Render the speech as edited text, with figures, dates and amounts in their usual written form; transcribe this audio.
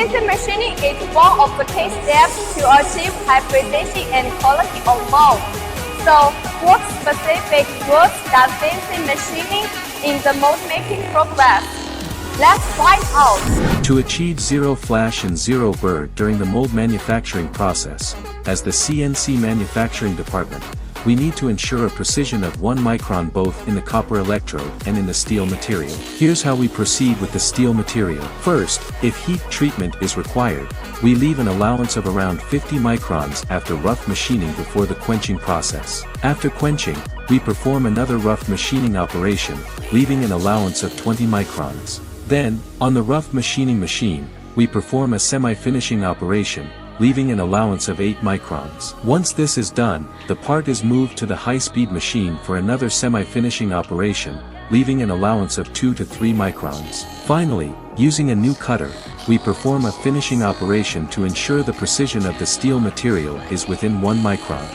CNC machining is one of the key steps to achieve high precision and quality of mold. So, what specific rules does CNC machining in the mold making progress? Let's find out. To achieve zero flash and zero burr during the mold manufacturing process, as the CNC manufacturing department, we need to ensure a precision of 1 micron both in the copper electrode and in the steel material. Here's how we proceed with the steel material. First, if heat treatment is required, we leave an allowance of around 50 microns after rough machining before the quenching process. After quenching, we perform another rough machining operation, leaving an allowance of 20 microns. Then, on the rough machining machine, we perform a semi-finishing operation, leaving an allowance of 8 microns. Once this is done, the part is moved to the high-speed machine for another semi-finishing operation, leaving an allowance of 2 to 3 microns. Finally, using a new cutter, we perform a finishing operation to ensure the precision of the steel material is within 1 micron.